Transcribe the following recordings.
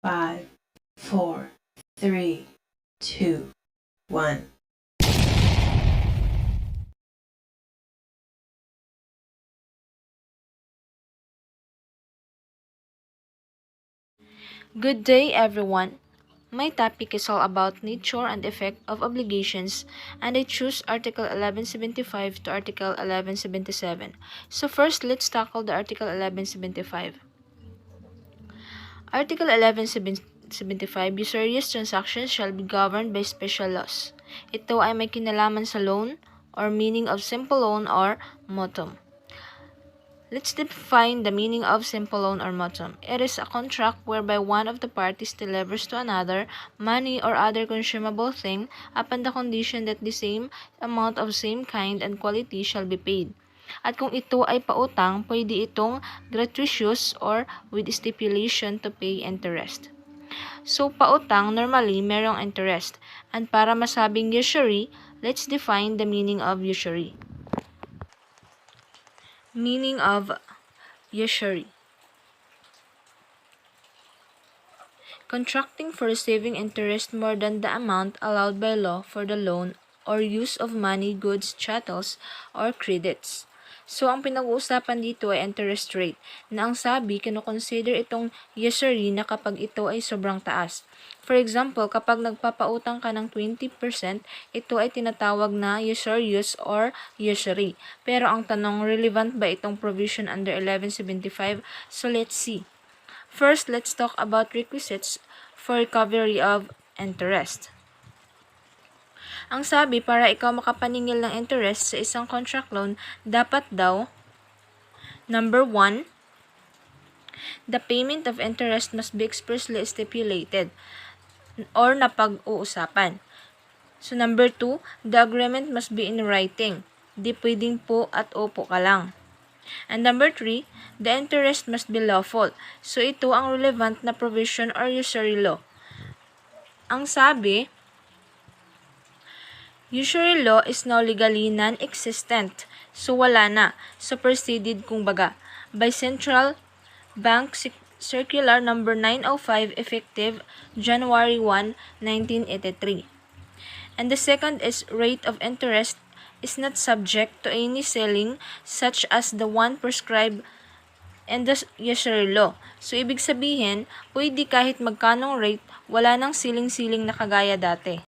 5, 4, 3, 2, 1. Good day, everyone. My topic is all about nature and effect of obligations, and I choose Article 1175 to Article 1177. So first, let's tackle the Article 1175. Article 1175, usurious transactions shall be governed by special laws. Ito ay may kinalaman sa loan or meaning of simple loan or motum. Let's define the meaning of simple loan or motum. It is a contract whereby one of the parties delivers to another money or other consumable thing upon the condition that the same amount of same kind and quality shall be paid. At kung ito ay pautang, pwede itong gratuitous or with stipulation to pay interest. So, pautang, normally, merong interest. And para masabing usury, let's define the meaning of usury. Meaning of usury. Contracting for receiving interest more than the amount allowed by law for the loan or use of money, goods, chattels, or credits. So, ang pinag-uusapan dito ay interest rate, na ang sabi, kinoconsider itong usury na kapag ito ay sobrang taas. For example, kapag nagpapautang ka ng 20%, ito ay tinatawag na usurious or usury. Pero ang tanong, relevant ba itong provision under 1175? So, let's see. First, let's talk about requisites for recovery of interest. Ang sabi, para ikaw makapaningil ng interest sa isang contract loan, dapat daw, number 1, the payment of interest must be expressly stipulated or napag-uusapan. So, number 2, the agreement must be in writing. Di pwedeng po at opo ka lang. And number 3, the interest must be lawful. So, ito ang relevant na provision or usury law. Ang sabi, usury law is now legally non-existent. So, wala na. Superseded kumbaga by Central Bank Circular number 905 effective January 1, 1983. And the second is rate of interest is not subject to any ceiling such as the one prescribed in the usury law. So, ibig sabihin, pwede kahit magkanong rate, wala nang siling-siling na kagaya dati.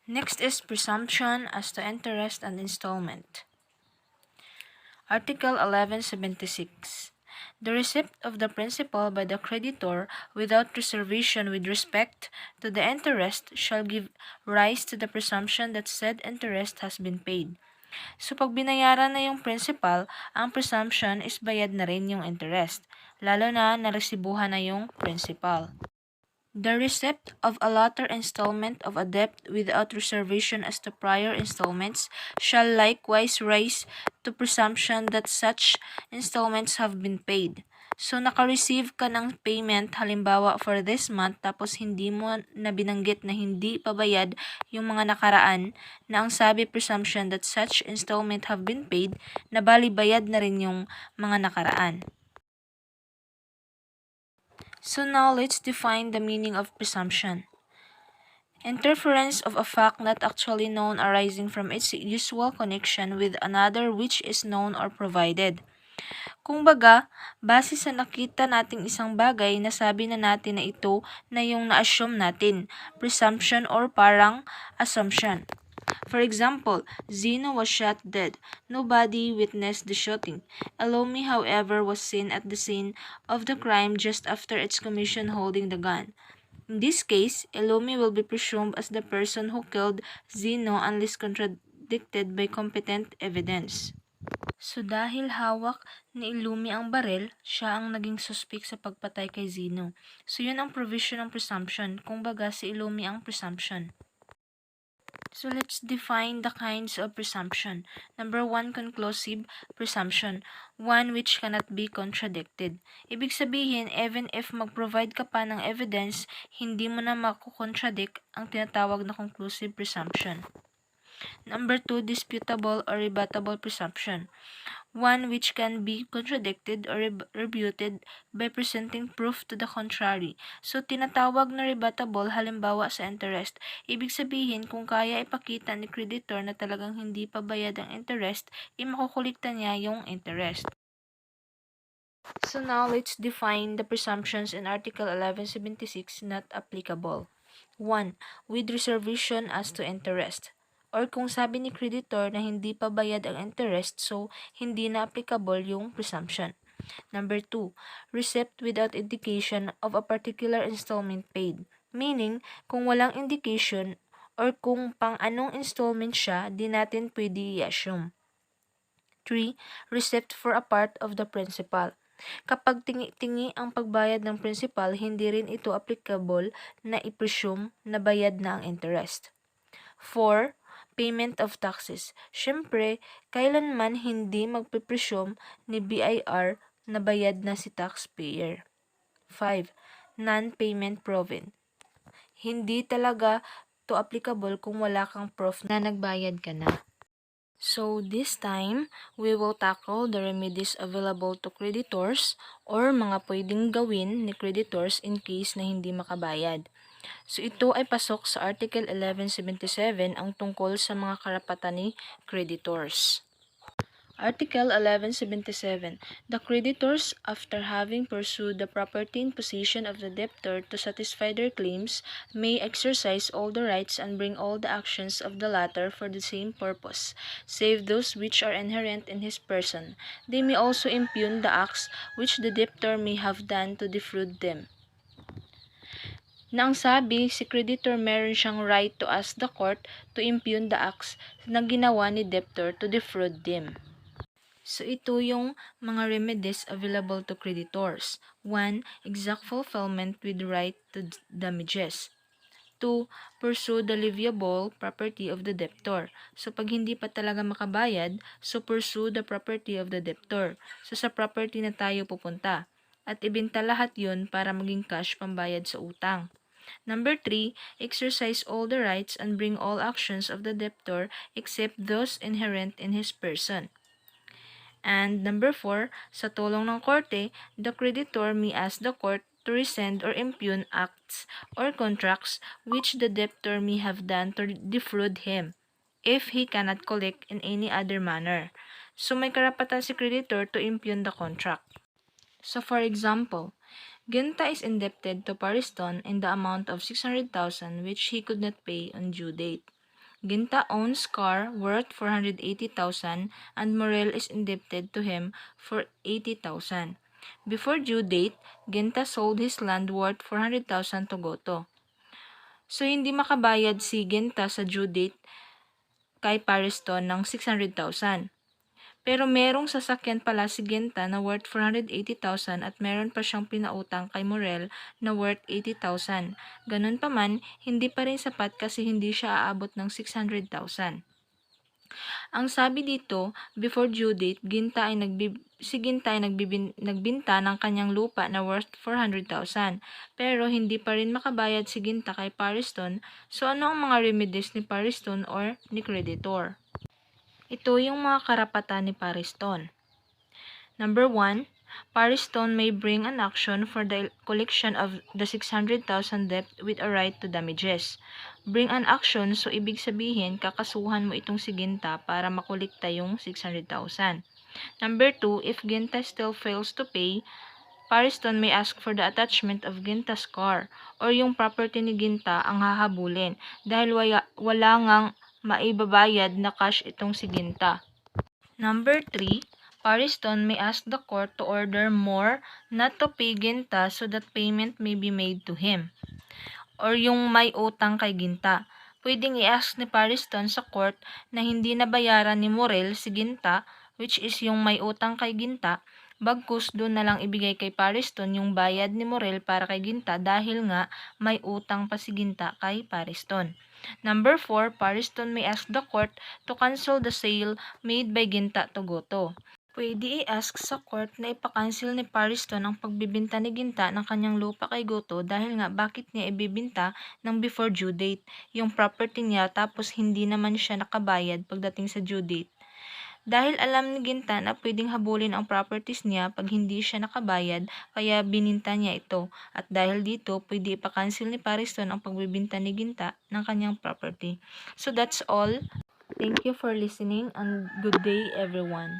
Next is presumption as to interest and installment. Article 1176. The receipt of the principal by the creditor without reservation with respect to the interest shall give rise to the presumption that said interest has been paid. So, pag binayaran na yung principal, ang presumption is bayad na rin yung interest, lalo na naresibuhan na yung principal. The receipt of a later installment of a debt without reservation as to prior installments shall likewise rise to presumption that such installments have been paid. So, naka-receive ka ng payment, halimbawa for this month, tapos hindi mo na binanggit na hindi pabayad yung mga nakaraan, na ang sabi presumption that such installment have been paid, na bali bayad na rin yung mga nakaraan. So now, let's define the meaning of presumption. Interference of a fact not actually known arising from its usual connection with another which is known or provided. Kung baga, base sa nakita nating isang bagay, nasabi na natin na ito na yung na-assume natin, presumption or parang assumption. For example, Zeno was shot dead. Nobody witnessed the shooting. Elomi, however, was seen at the scene of the crime just after its commission holding the gun. In this case, Elomi will be presumed as the person who killed Zeno unless contradicted by competent evidence. So dahil hawak ni Elumi ang barel, siya ang naging suspect sa pagpatay kay Zeno. So yun ang provision ng presumption, kung baga si Elumi ang presumption. So let's define the kinds of presumption. Number 1, conclusive presumption. One which cannot be contradicted. Ibig sabihin, even if mag-provide ka pa ng evidence, hindi mo na makukontradict ang tinatawag na conclusive presumption. Number 2, disputable or rebuttable presumption. one which can be contradicted or refuted by presenting proof to the contrary. So, tinatawag na rebuttable halimbawa sa interest. Ibig sabihin, kung kaya ipakita ni creditor na talagang hindi pa bayad ang interest, makukulikta niya yung interest. So now, let's define the presumptions in Article 1176 not applicable. 1. With reservation as to interest. Or kung sabi ni creditor na hindi pa bayad ang interest, so hindi na applicable yung presumption. Number 2. Receipt without indication of a particular installment paid. Meaning, kung walang indication or kung pang anong installment siya, di natin pwede i-assume. 3. Receipt for a part of the principal. Kapag tingi-tingi ang pagbayad ng principal, hindi rin ito applicable na i-presume na bayad na ang interest. 4. Payment of taxes. Siyempre, kailanman hindi magpipresume ni BIR na bayad na si taxpayer. 5. Non-payment proven. Hindi talaga to applicable kung wala kang proof na nagbayad ka na. So, this time, we will tackle the remedies available to creditors or mga pwedeng gawin ni creditors in case na hindi makabayad. So, ito ay pasok sa Article 1177 ang tungkol sa mga karapatan ni creditors. Article 1177. The creditors, after having pursued the property in possession of the debtor to satisfy their claims, may exercise all the rights and bring all the actions of the latter for the same purpose, save those which are inherent in his person. They may also impugn the acts which the debtor may have done to defraud them. Na ang sabi, si creditor meron siyang right to ask the court to impugn the acts na ginawa ni debtor to defraud them. So, ito yung mga remedies available to creditors. 1. Exact fulfillment with right to damages. 2. Pursue the liveable property of the debtor. So, pag hindi pa talaga makabayad, so pursue the property of the debtor. So, sa property na tayo pupunta. At ibenta lahat yun para maging cash pambayad sa utang. Number 3, exercise all the rights and bring all actions of the debtor except those inherent in his person. And number 4, sa tulong ng korte, the creditor may ask the court to rescind or impugn acts or contracts which the debtor may have done to defraud him if he cannot collect in any other manner. So may karapatan si creditor to impugn the contract. So for example, Ginta is indebted to Pariston in the amount of 600,000 which he could not pay on due date. Ginta owns car worth 480,000 and Morel is indebted to him for 80,000. Before due date, Ginta sold his land worth 400,000 to Goto. So, hindi makabayad si Ginta sa due date kay Pariston ng 600,000. Pero merong sasakyan pala si Ginta na worth 480,000 at meron pa siyang pinautang kay Morel na worth 80,000. Ganun pa man, hindi pa rin sapat kasi hindi siya aabot ng 600,000. Ang sabi dito, before due date, si Ginta ay nagbinta ng kanyang lupa na worth 400,000. Pero hindi pa rin makabayad si Ginta kay Pariston, so ano ang mga remedies ni Pariston or ni creditor? Ito yung mga karapatan ni Pariston. Number 1, Pariston may bring an action for the collection of the 600,000 debt with a right to damages. Bring an action, so ibig sabihin, kakasuhan mo itong si Ginta para makolekta yung 600,000. Number 2, if Ginta still fails to pay, Pariston may ask for the attachment of Ginta's car or yung property ni Ginta ang hahabulin dahil wala ngang maibabayad na cash itong si Ginta. Number 3, Pariston may ask the court to order more not to pay Ginta so that payment may be made to him. Or yung may utang kay Ginta. Pwedeng i-ask ni Pariston sa court na hindi nabayaran ni Morel si Ginta, which is yung may utang kay Ginta, bagkus doon na lang ibigay kay Pariston yung bayad ni Morel para kay Ginta dahil nga may utang pa si Ginta kay Pariston. Number 4, Pariston may ask the court to cancel the sale made by Ginta to Goto. Pwede i-ask sa court na ipakancel ni Pariston ang pagbibinta ni Ginta ng kanyang lupa kay Goto dahil nga bakit niya ibibinta ng before due date yung property niya tapos hindi naman siya nakabayad pagdating sa due date. Dahil alam ni Ginta na pwedeng habulin ang properties niya pag hindi siya nakabayad, kaya bininta niya ito. At dahil dito, pwede ipakancel ni Pariston ang pagbibinta ni Ginta ng kanyang property. So that's all. Thank you for listening and good day everyone.